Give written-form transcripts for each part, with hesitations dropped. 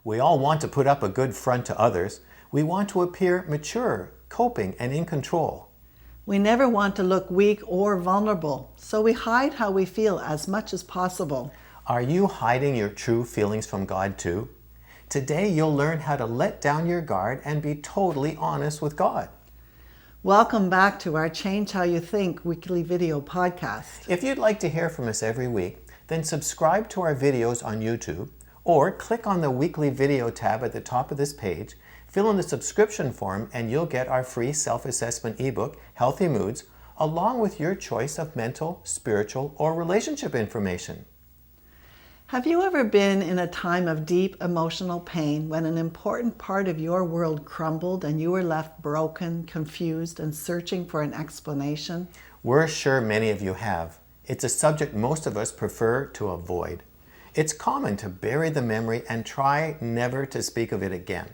We all want to put up a good front to others. We want to appear mature, coping, and in control. We never want to look weak or vulnerable, so we hide how we feel as much as possible. Are you hiding your true feelings from God too? Today you'll learn how to let down your guard and be totally honest with God. Welcome back to our Change How You Think weekly video podcast. If you'd like to hear from us every week, then subscribe to our videos on YouTube or click on the weekly video tab at the top of this page, fill in the subscription form, and you'll get our free self-assessment ebook, Healthy Moods, along with your choice of mental, spiritual, or relationship information. Have you ever been in a time of deep emotional pain when an important part of your world crumbled and you were left broken, confused, and searching for an explanation? We're sure many of you have. It's a subject most of us prefer to avoid. It's common to bury the memory and try never to speak of it again.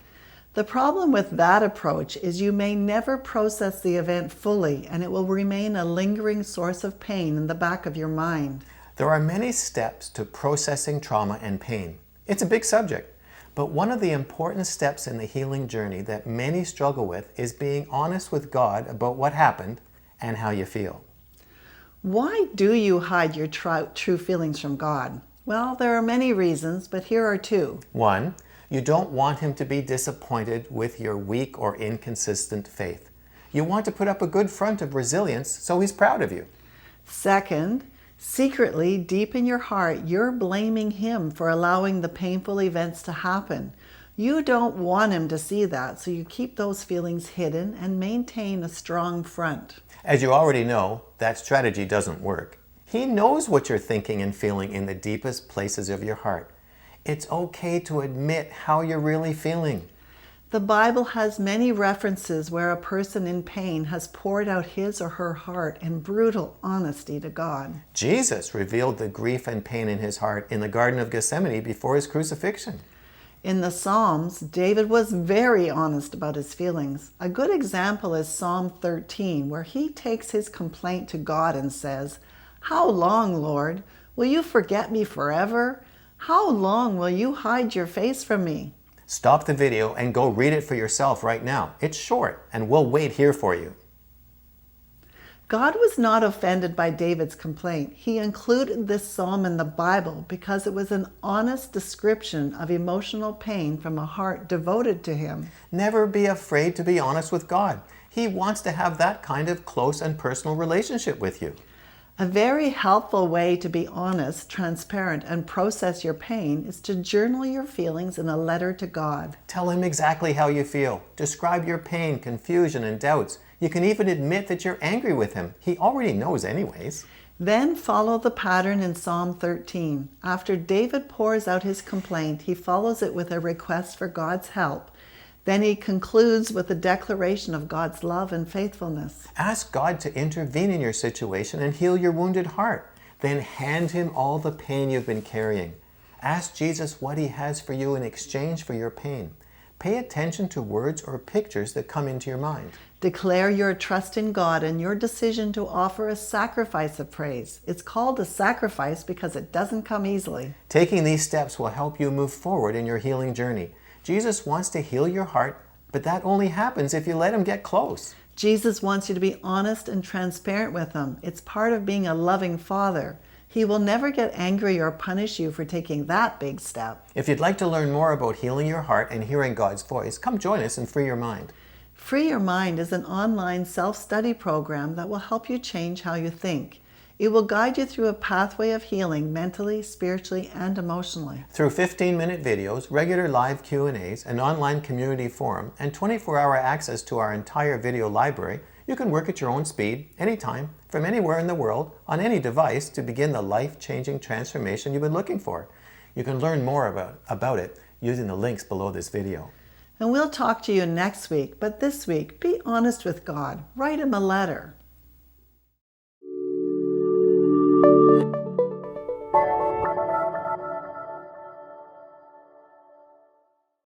The problem with that approach is you may never process the event fully, and it will remain a lingering source of pain in the back of your mind. There are many steps to processing trauma and pain. It's a big subject, but one of the important steps in the healing journey that many struggle with is being honest with God about what happened and how you feel. Why do you hide your true feelings from God? Well, there are many reasons, but here are two. 1, you don't want Him to be disappointed with your weak or inconsistent faith. You want to put up a good front of resilience so He's proud of you. Second, secretly, deep in your heart, you're blaming Him for allowing the painful events to happen. You don't want Him to see that, so you keep those feelings hidden and maintain a strong front. As you already know, that strategy doesn't work. He knows what you're thinking and feeling in the deepest places of your heart. It's okay to admit how you're really feeling. The Bible has many references where a person in pain has poured out his or her heart in brutal honesty to God. Jesus revealed the grief and pain in His heart in the Garden of Gethsemane before His crucifixion. In the Psalms, David was very honest about his feelings. A good example is Psalm 13, where he takes his complaint to God and says, "How long, Lord? Will you forget me forever? How long will you hide your face from me?" Stop the video and go read it for yourself right now. It's short, and we'll wait here for you. God was not offended by David's complaint. He included this psalm in the Bible because it was an honest description of emotional pain from a heart devoted to Him. Never be afraid to be honest with God. He wants to have that kind of close and personal relationship with you. A very helpful way to be honest, transparent, and process your pain is to journal your feelings in a letter to God. Tell Him exactly how you feel. Describe your pain, confusion, and doubts. You can even admit that you're angry with Him. He already knows anyways. Then follow the pattern in Psalm 13. After David pours out his complaint, he follows it with a request for God's help. Then he concludes with a declaration of God's love and faithfulness. Ask God to intervene in your situation and heal your wounded heart. Then hand Him all the pain you've been carrying. Ask Jesus what He has for you in exchange for your pain. Pay attention to words or pictures that come into your mind. Declare your trust in God and your decision to offer a sacrifice of praise. It's called a sacrifice because it doesn't come easily. Taking these steps will help you move forward in your healing journey. Jesus wants to heal your heart, but that only happens if you let Him get close. Jesus wants you to be honest and transparent with Him. It's part of being a loving Father. He will never get angry or punish you for taking that big step. If you'd like to learn more about healing your heart and hearing God's voice, come join us in Free Your Mind. Free Your Mind is an online self-study program that will help you change how you think. It will guide you through a pathway of healing mentally, spiritually, and emotionally. Through 15-minute videos, regular live Q&As, an online community forum, and 24-hour access to our entire video library, you can work at your own speed, anytime, from anywhere in the world, on any device to begin the life-changing transformation you've been looking for. You can learn more about it using the links below this video. And we'll talk to you next week, but this week, be honest with God. Write Him a letter.